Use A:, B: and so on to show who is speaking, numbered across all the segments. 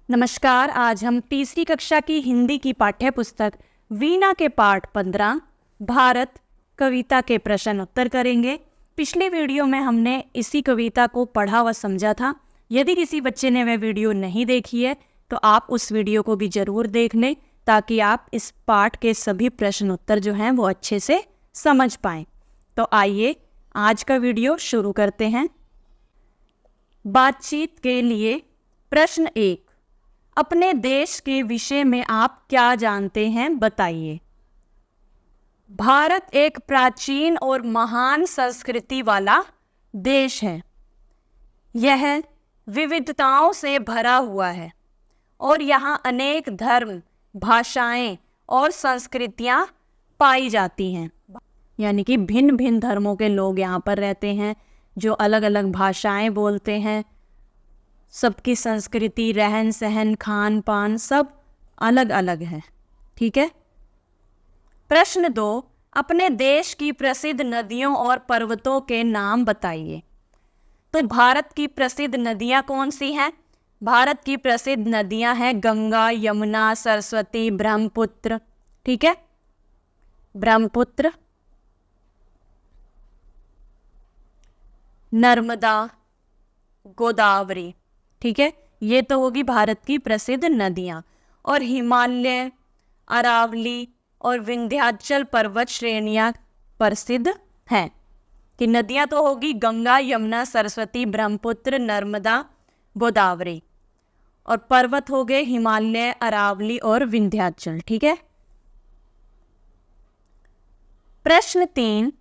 A: नमस्कार। आज हम तीसरी कक्षा की हिंदी की पाठ्य पुस्तक वीणा के पाठ 15 भारत कविता के प्रश्न उत्तर करेंगे। पिछले वीडियो में हमने इसी कविता को पढ़ा व समझा था। यदि किसी बच्चे ने वह वीडियो नहीं देखी है तो आप उस वीडियो को भी ज़रूर देख लें ताकि आप इस पाठ के सभी प्रश्न उत्तर जो हैं वो अच्छे से समझ पाएँ। तो आइए आज का वीडियो शुरू करते हैं। बातचीत के लिए प्रश्न 1, अपने देश के विषय में आप क्या जानते हैं बताइए। भारत एक प्राचीन और महान संस्कृति वाला देश है। यह विविधताओं से भरा हुआ है और यहाँ अनेक धर्म, भाषाएं और संस्कृतियाँ पाई जाती हैं। यानी कि भिन्न भिन्न धर्मों के लोग यहाँ पर रहते हैं जो अलग अलग भाषाएं बोलते हैं। सबकी संस्कृति, रहन सहन, खान पान सब अलग अलग है। ठीक है। प्रश्न 2, अपने देश की प्रसिद्ध नदियों और पर्वतों के नाम बताइए। तो भारत की प्रसिद्ध नदियां कौन सी हैं? भारत की प्रसिद्ध नदियां हैं गंगा, यमुना, सरस्वती, ब्रह्मपुत्र। ठीक है, ब्रह्मपुत्र, नर्मदा, गोदावरी। ठीक है, ये तो होगी भारत की प्रसिद्ध नदियाँ। और हिमालय, अरावली और विंध्याचल पर्वत श्रेणियाँ प्रसिद्ध हैं। कि नदियाँ तो होगी गंगा, यमुना, सरस्वती, ब्रह्मपुत्र, नर्मदा, गोदावरी। और पर्वत हो गए हिमालय, अरावली और विंध्याचल। ठीक है। प्रश्न 3,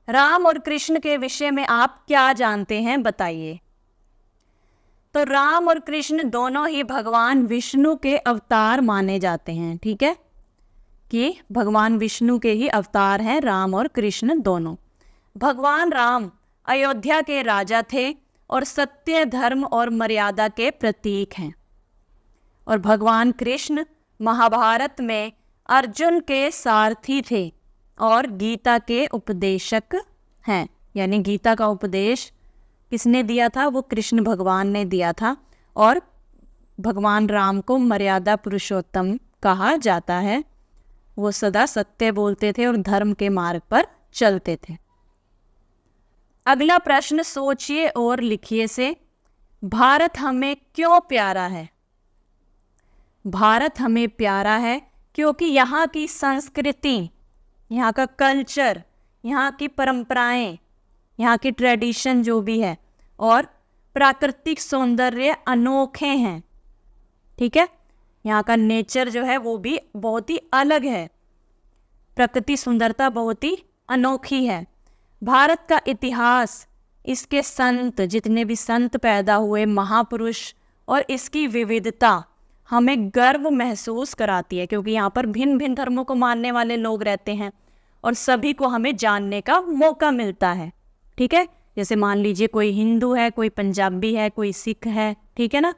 A: राम और कृष्ण के विषय में आप क्या जानते हैं बताइए। तो राम और कृष्ण दोनों ही भगवान विष्णु के अवतार माने जाते हैं। ठीक है, कि भगवान विष्णु के ही अवतार हैं राम और कृष्ण दोनों। भगवान राम अयोध्या के राजा थे और सत्य, धर्म और मर्यादा के प्रतीक हैं। और भगवान कृष्ण महाभारत में अर्जुन के सारथी थे और गीता के उपदेशक हैं। यानी गीता का उपदेश किसने दिया था? वो कृष्ण भगवान ने दिया था। और भगवान राम को मर्यादा पुरुषोत्तम कहा जाता है। वो सदा सत्य बोलते थे और धर्म के मार्ग पर चलते थे। अगला प्रश्न सोचिए और लिखिए से, भारत हमें क्यों प्यारा है? भारत हमें प्यारा है क्योंकि यहाँ की संस्कृति, यहाँ का कल्चर, यहाँ की परंपराएं, यहाँ की ट्रेडिशन जो भी है और प्राकृतिक सौंदर्य अनोखे हैं। ठीक है, यहाँ का नेचर जो है वो भी बहुत ही अलग है। प्रकृति सुंदरता बहुत ही अनोखी है। भारत का इतिहास, इसके संत, जितने भी संत पैदा हुए, महापुरुष, और इसकी विविधता हमें गर्व महसूस कराती है क्योंकि यहाँ पर भिन्न भिन्न धर्मों को मानने वाले लोग रहते हैं और सभी को हमें जानने का मौका मिलता है। ठीक है, जैसे मान लीजिए कोई हिंदू है, कोई पंजाबी है, कोई सिख है। ठीक है ना,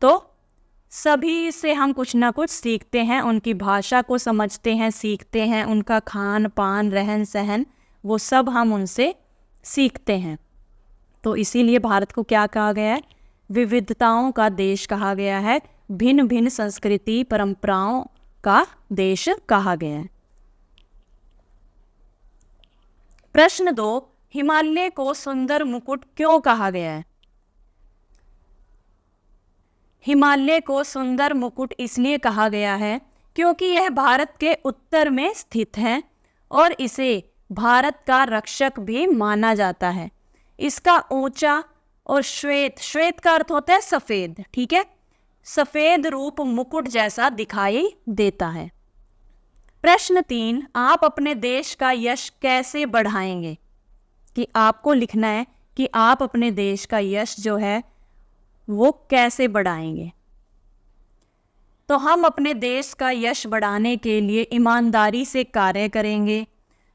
A: तो सभी से हम कुछ ना कुछ सीखते हैं, उनकी भाषा को समझते हैं, सीखते हैं, उनका खान पान, रहन सहन, वो सब हम उनसे सीखते हैं। तो इसीलिए भारत को क्या कहा गया है? विविधताओं का देश कहा गया है, भिन्न भिन्न संस्कृति परंपराओं का देश कहा गया है। प्रश्न 2, हिमालय को सुंदर मुकुट क्यों कहा गया है? हिमालय को सुंदर मुकुट इसलिए कहा गया है क्योंकि यह भारत के उत्तर में स्थित है और इसे भारत का रक्षक भी माना जाता है। इसका ऊंचा और श्वेत, श्वेत का अर्थ होता है सफेद। ठीक है, सफेद रूप मुकुट जैसा दिखाई देता है। प्रश्न 3, आप अपने देश का यश कैसे बढ़ाएंगे? कि आपको लिखना है कि आप अपने देश का यश जो है वो कैसे बढ़ाएंगे। तो हम अपने देश का यश बढ़ाने के लिए ईमानदारी से कार्य करेंगे,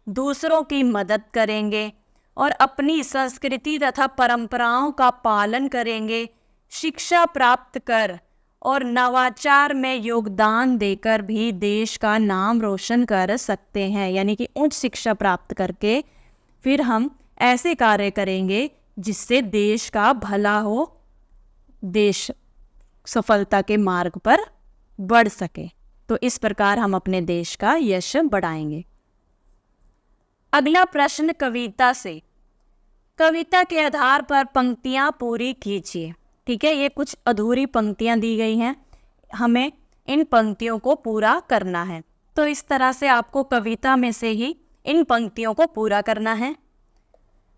A: दूसरों की मदद करेंगे और अपनी संस्कृति तथा परंपराओं का पालन करेंगे। शिक्षा प्राप्त कर और नवाचार में योगदान देकर भी देश का नाम रोशन कर सकते हैं। यानी कि उच्च शिक्षा प्राप्त करके फिर हम ऐसे कार्य करेंगे जिससे देश का भला हो, देश सफलता के मार्ग पर बढ़ सके। तो इस प्रकार हम अपने देश का यश बढ़ाएंगे। अगला प्रश्न कविता से। कविता के आधार पर पंक्तियां पूरी कीजिए। ठीक है, ये कुछ अधूरी पंक्तियां दी गई हैं, हमें इन पंक्तियों को पूरा करना है। तो इस तरह से आपको कविता में से ही इन पंक्तियों को पूरा करना है।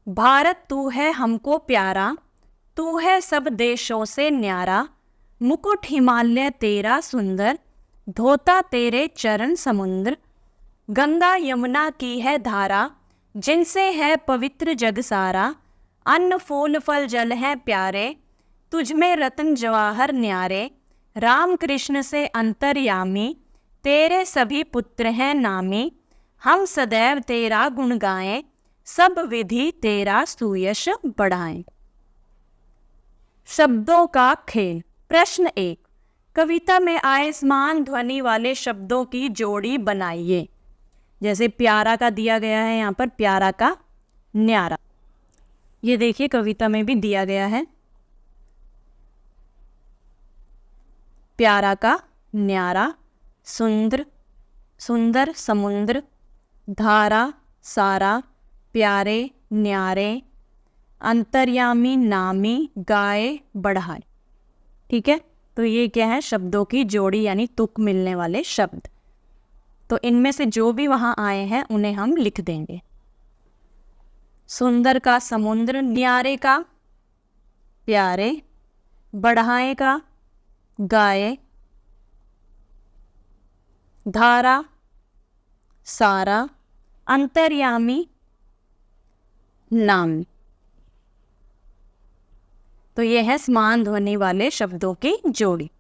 A: भारत तू है हमको प्यारा, तू है सब देशों से न्यारा, मुकुट हिमालय तेरा सुंदर, धोता तेरे चरण समुद्र, गंगा यमुना की है धारा, जिनसे है पवित्र जग सारा, अन्न फूल फल जल है प्यारे, तुझ में रत्न जवाहर न्यारे, राम कृष्ण से अंतर्यामी, तेरे सभी पुत्र हैं नामी, हम सदैव तेरा गुण गाएं, सब विधि तेरा सुयश बढ़ाएं। शब्दों का खेल। प्रश्न 1, कविता में आए समान ध्वनि वाले शब्दों की जोड़ी बनाइए। जैसे प्यारा का दिया गया है यहाँ पर, प्यारा का न्यारा, ये देखिए कविता में भी दिया गया है, प्यारा का न्यारा, सुंदर सुंदर समुद्र, धारा सारा, प्यारे न्यारे, अंतर्यामी नामी, गाए बढ़ाए। ठीक है, तो ये क्या है, शब्दों की जोड़ी यानी तुक मिलने वाले शब्द। तो इनमें से जो भी वहाँ आए हैं उन्हें हम लिख देंगे। सुंदर का समुद्र, न्यारे का प्यारे, बढ़ाए का गाए, धारा सारा, अंतर्यामी नाम। तो ये है समान ध्वनि वाले शब्दों की जोड़ी।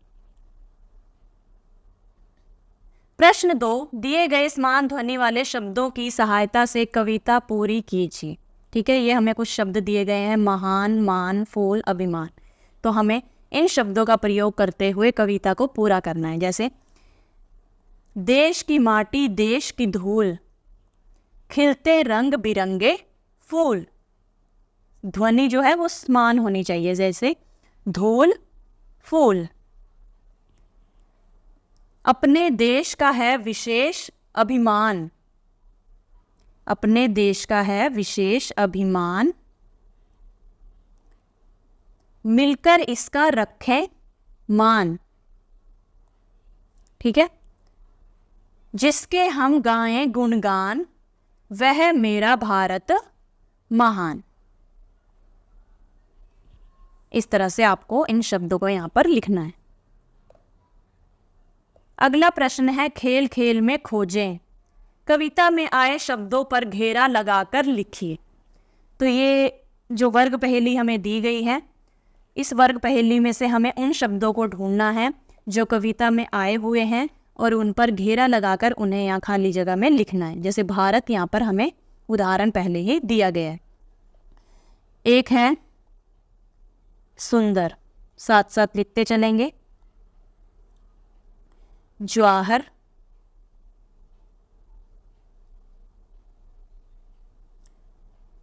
A: प्रश्न 2, दिए गए समान ध्वनि वाले शब्दों की सहायता से कविता पूरी कीजिए। ठीक है, ये हमें कुछ शब्द दिए गए हैं, महान, मान, फूल, अभिमान। तो हमें इन शब्दों का प्रयोग करते हुए कविता को पूरा करना है। जैसे देश की माटी देश की धूल, खिलते रंग बिरंगे फूल। ध्वनि जो है वो समान होनी चाहिए, जैसे धूल फूल। अपने देश का है विशेष अभिमान, अपने देश का है विशेष अभिमान, मिलकर इसका रखें मान। ठीक है, जिसके हम गाएं गुणगान, वह मेरा भारत महान। इस तरह से आपको इन शब्दों को यहां पर लिखना है। अगला प्रश्न है खेल खेल में खोजें। कविता में आए शब्दों पर घेरा लगाकर लिखिए। तो ये जो वर्ग पहेली हमें दी गई है, इस वर्ग पहेली में से हमें उन शब्दों को ढूंढना है जो कविता में आए हुए हैं और उन पर घेरा लगाकर उन्हें यहाँ खाली जगह में लिखना है। जैसे भारत, यहाँ पर हमें उदाहरण पहले ही दिया गया है। एक है सुंदर, साथ साथ लिखते चलेंगे। जवाहर,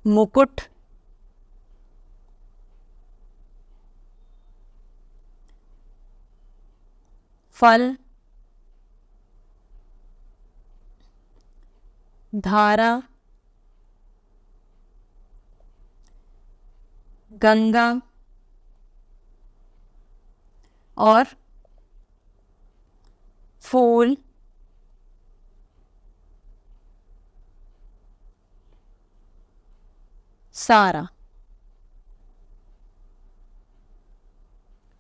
A: मुकुट, फल, धारा, गंगा और फूल, सारा।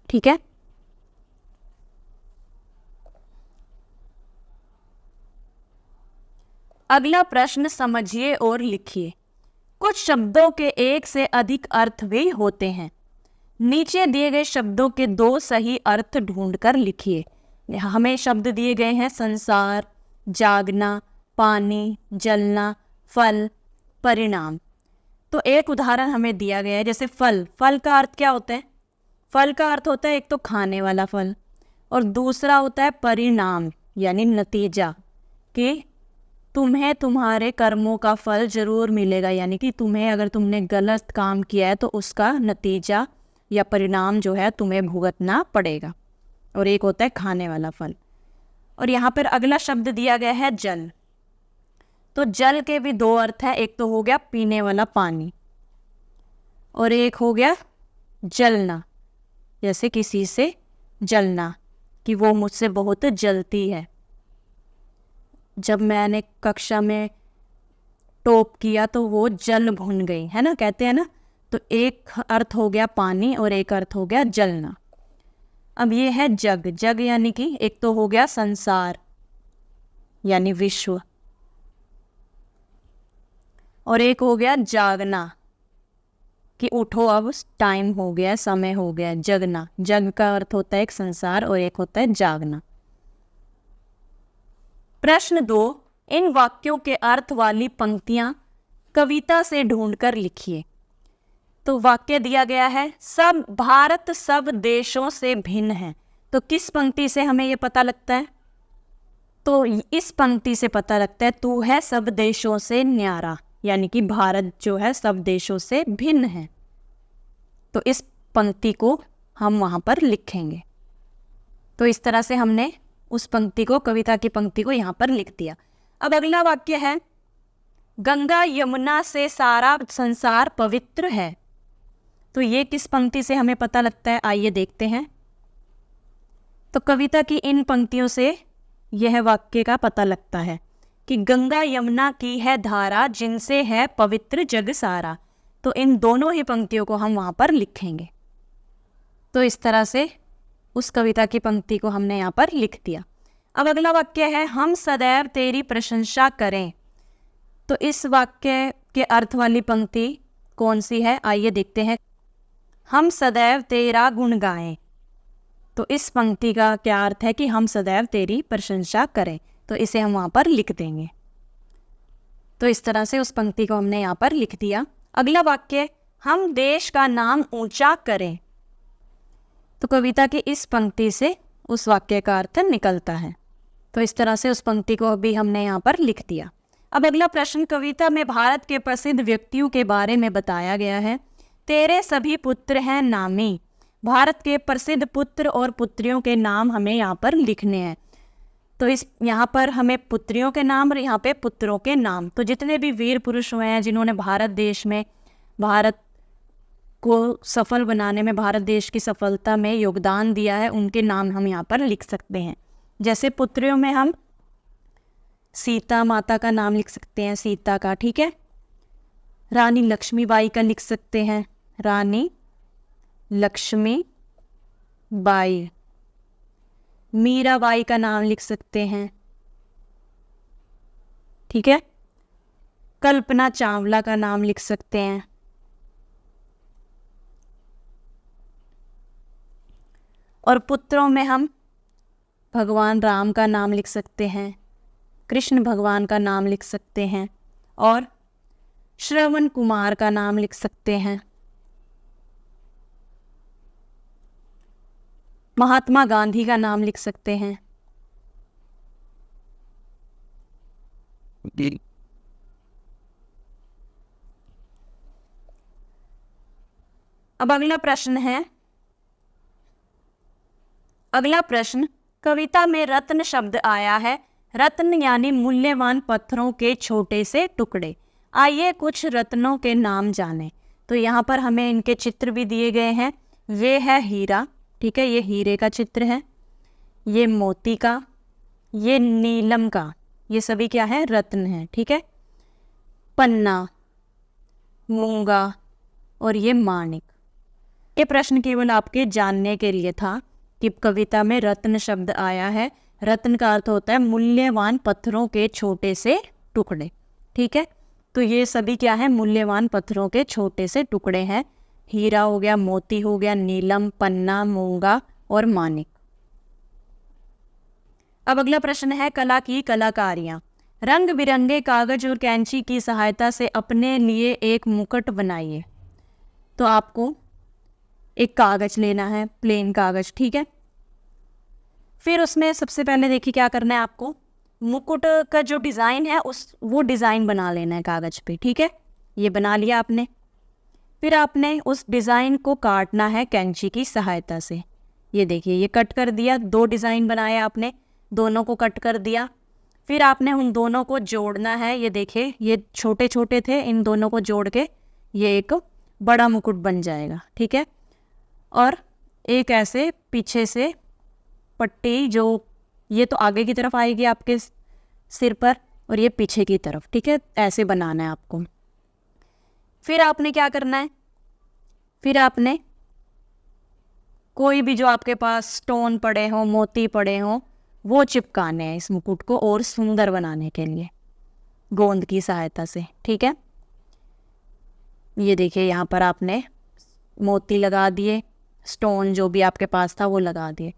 A: ठीक है, अगला प्रश्न समझिए और लिखिए। कुछ शब्दों के एक से अधिक अर्थ भी होते हैं। नीचे दिए गए शब्दों के 2 सही अर्थ ढूंढकर लिखिए। हमें शब्द दिए गए हैं संसार, जागना, पानी, जलना, फल, परिणाम। तो एक उदाहरण हमें दिया गया है, जैसे फल। फल का अर्थ क्या होता है? फल का अर्थ होता है एक तो खाने वाला फल, और दूसरा होता है परिणाम यानी नतीजा, कि तुम्हें तुम्हारे कर्मों का फल जरूर मिलेगा, यानी कि तुम्हें अगर तुमने गलत काम किया है तो उसका नतीजा या परिणाम जो है तुम्हें भुगतना पड़ेगा। और एक होता है खाने वाला फल। और यहाँ पर अगला शब्द दिया गया है जल। तो जल के भी दो अर्थ है, एक तो हो गया पीने वाला पानी और एक हो गया जलना, जैसे किसी से जलना कि वो मुझसे बहुत जलती है। जब मैंने कक्षा में टॉप किया तो वो जल भुन गई, है ना, कहते हैं ना। तो एक अर्थ हो गया पानी और एक अर्थ हो गया जलना। अब ये है जग। जग यानी कि एक तो हो गया संसार यानी विश्व, और एक हो गया जागना कि उठो अब टाइम हो गया, समय हो गया, जगना। जग का अर्थ होता है एक संसार और एक होता है जागना। प्रश्न 2, इन वाक्यों के अर्थ वाली पंक्तियां कविता से ढूंढकर लिखिए। तो वाक्य दिया गया है सब भारत सब देशों से भिन्न है। तो किस पंक्ति से हमें ये पता लगता है? तो इस पंक्ति से पता लगता है तू है सब देशों से न्यारा, यानी कि भारत जो है सब देशों से भिन्न है। तो इस पंक्ति को हम वहाँ पर लिखेंगे। तो इस तरह से हमने उस पंक्ति को, कविता की पंक्ति को यहाँ पर लिख दिया। अब अगला वाक्य है गंगा यमुना से सारा संसार पवित्र है। तो ये किस पंक्ति से हमें पता लगता है? आइए देखते हैं। तो कविता की इन पंक्तियों से यह वाक्य का पता लगता है कि गंगा यमुना की है धारा जिनसे है पवित्र जग सारा। तो इन दोनों ही पंक्तियों को हम वहाँ पर लिखेंगे। तो इस तरह से उस कविता की पंक्ति को हमने यहाँ पर लिख दिया। अब अगला वाक्य है हम सदैव तेरी प्रशंसा करें। तो इस वाक्य के अर्थ वाली पंक्ति कौन सी है? आइए देखते हैं। हम सदैव तेरा गुण गाएं। तो इस पंक्ति का क्या अर्थ है कि हम सदैव तेरी प्रशंसा करें। तो इसे हम वहाँ पर लिख देंगे। तो इस तरह से उस पंक्ति को हमने यहाँ पर लिख दिया। अगला वाक्य हम देश का नाम ऊंचा करें। तो कविता की इस पंक्ति से उस वाक्य का अर्थ निकलता है। तो इस तरह से उस पंक्ति को भी हमने यहाँ पर लिख दिया। अब अगला प्रश्न, कविता में भारत के प्रसिद्ध व्यक्तियों के बारे में बताया गया है। तेरे सभी पुत्र हैं नामी। भारत के प्रसिद्ध पुत्र और पुत्रियों के नाम हमें यहाँ पर लिखने हैं। तो इस यहाँ पर हमें पुत्रियों के नाम और यहाँ पे पुत्रों के नाम, तो जितने भी वीर पुरुष हुए हैं जिन्होंने भारत देश में, भारत को सफल बनाने में, भारत देश की सफलता में योगदान दिया है, उनके नाम हम यहाँ पर लिख सकते हैं। जैसे पुत्रियों में हम सीता माता का नाम लिख सकते हैं, सीता का, ठीक है। रानी लक्ष्मीबाई का लिख सकते हैं, रानी लक्ष्मीबाई। मीराबाई का नाम लिख सकते हैं, ठीक है। कल्पना चावला का नाम लिख सकते हैं। और पुत्रों में हम भगवान राम का नाम लिख सकते हैं, कृष्ण भगवान का नाम लिख सकते हैं और श्रवण कुमार का नाम लिख सकते हैं। महात्मा गांधी का नाम लिख सकते हैं। अब अगला प्रश्न है, अगला प्रश्न, कविता में रत्न शब्द आया है। रत्न यानी मूल्यवान पत्थरों के छोटे से टुकड़े। आइए कुछ रत्नों के नाम जानें। तो यहाँ पर हमें इनके चित्र भी दिए गए हैं। ये है हीरा, ठीक है, ये हीरे का चित्र है। ये मोती का, ये नीलम का, ये सभी क्या है? रत्न है, ठीक है। पन्ना, मूंगा और ये माणिक। ये प्रश्न केवल आपके जानने के लिए था कि कविता में रत्न शब्द आया है। रत्न का अर्थ होता है मूल्यवान पत्थरों के छोटे से टुकड़े, ठीक है। तो ये सभी क्या है? मूल्यवान पत्थरों के छोटे से टुकड़े हैं। हीरा हो गया, मोती हो गया, नीलम, पन्ना, मूंगा और माणिक। अब अगला प्रश्न है कला की कलाकारियां। रंग बिरंगे कागज और कैंची की सहायता से अपने लिए एक मुकुट बनाइए। तो आपको एक कागज लेना है, प्लेन कागज, ठीक है। फिर उसमें सबसे पहले देखिए क्या करना है आपको, मुकुट का जो डिज़ाइन है वो डिज़ाइन बना लेना है कागज पे, ठीक है। ये बना लिया आपने। फिर आपने उस डिज़ाइन को काटना है कैंची की सहायता से। ये देखिए ये कट कर दिया, 2 डिज़ाइन बनाए आपने, दोनों को कट कर दिया। फिर आपने उन दोनों को जोड़ना है। ये देखिए ये छोटे छोटे थे, इन दोनों को जोड़ के ये एक बड़ा मुकुट बन जाएगा, ठीक है। और एक ऐसे पीछे से पट्टी, जो ये तो आगे की तरफ आएगी आपके सिर पर और ये पीछे की तरफ, ठीक है, ऐसे बनाना है आपको। फिर आपने क्या करना है, फिर आपने कोई भी जो आपके पास स्टोन पड़े हों, मोती पड़े हों, वो चिपकाने हैं इस मुकुट को और सुंदर बनाने के लिए गोंद की सहायता से, ठीक है। ये देखिए यहाँ पर आपने मोती लगा दिए, स्टोन जो भी आपके पास था वो लगा दिए।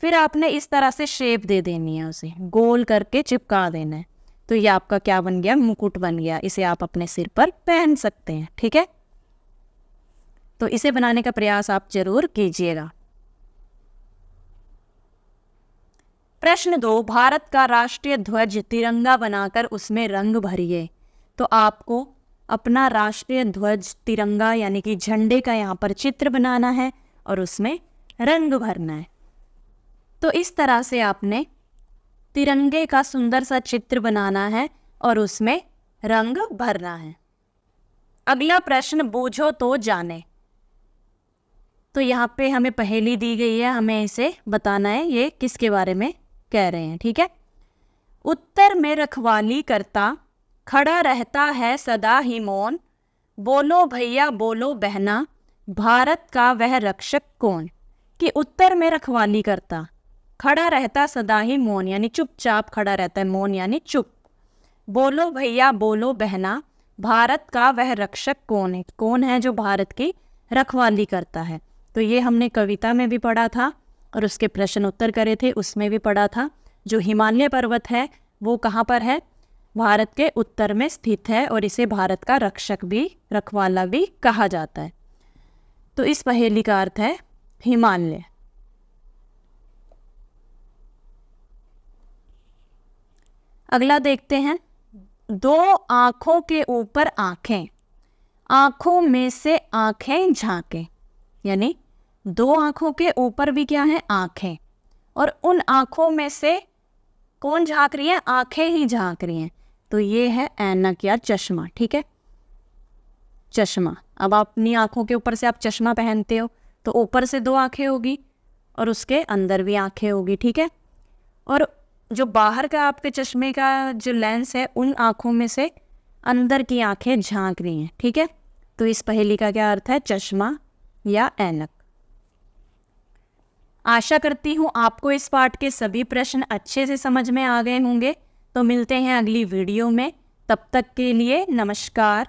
A: फिर आपने इस तरह से शेप दे देनी है, उसे गोल करके चिपका देना है। तो ये आपका क्या बन गया, मुकुट बन गया। इसे आप अपने सिर पर पहन सकते हैं, ठीक है। तो इसे बनाने का प्रयास आप जरूर कीजिएगा। प्रश्न 2, भारत का राष्ट्रीय ध्वज तिरंगा बनाकर उसमें रंग भरिए। तो आपको अपना राष्ट्रीय ध्वज तिरंगा यानी कि झंडे का यहाँ पर चित्र बनाना है और उसमें रंग भरना है। तो इस तरह से आपने तिरंगे का सुंदर सा चित्र बनाना है और उसमें रंग भरना है। अगला प्रश्न, बूझो तो जाने। तो यहाँ पे हमें पहेली दी गई है, हमें इसे बताना है ये किसके बारे में कह रहे हैं, ठीक है। उत्तर में रखवाली करता, खड़ा रहता है सदा ही मौन, बोलो भैया बोलो बहना, भारत का वह रक्षक कौन। कि उत्तर में रखवाली करता, खड़ा रहता सदा ही मौन यानी चुपचाप खड़ा रहता है, मौन यानी चुप। बोलो भैया बोलो बहना, भारत का वह रक्षक कौन है, कौन है जो भारत की रखवाली करता है। तो ये हमने कविता में भी पढ़ा था और उसके प्रश्न उत्तर करे थे, उसमें भी पढ़ा था। जो हिमालय पर्वत है वो कहाँ पर है, भारत के उत्तर में स्थित है और इसे भारत का रक्षक भी, रखवाला भी कहा जाता है। तो इस पहेली का अर्थ है हिमालय। अगला देखते हैं, 2 आंखों के ऊपर आंखें, आंखों में से आंखें झांके। यानी 2 आंखों के ऊपर भी क्या है, आंखें, और उन आंखों में से कौन झांक रही है, आंखें ही झांक रही हैं। तो ये है ऐनक या चश्मा, ठीक है, चश्मा। अब अपनी आंखों के ऊपर से आप चश्मा पहनते हो तो ऊपर से 2 आंखें होगी और उसके अंदर भी आंखें होगी, ठीक है। और जो बाहर का आपके चश्मे का जो लेंस है, उन आंखों में से अंदर की आंखें झांक रही हैं, ठीक है। तो इस पहेली का क्या अर्थ है, चश्मा या ऐनक। आशा करती हूँ आपको इस पाठ के सभी प्रश्न अच्छे से समझ में आ गए होंगे। तो मिलते हैं अगली वीडियो में, तब तक के लिए नमस्कार।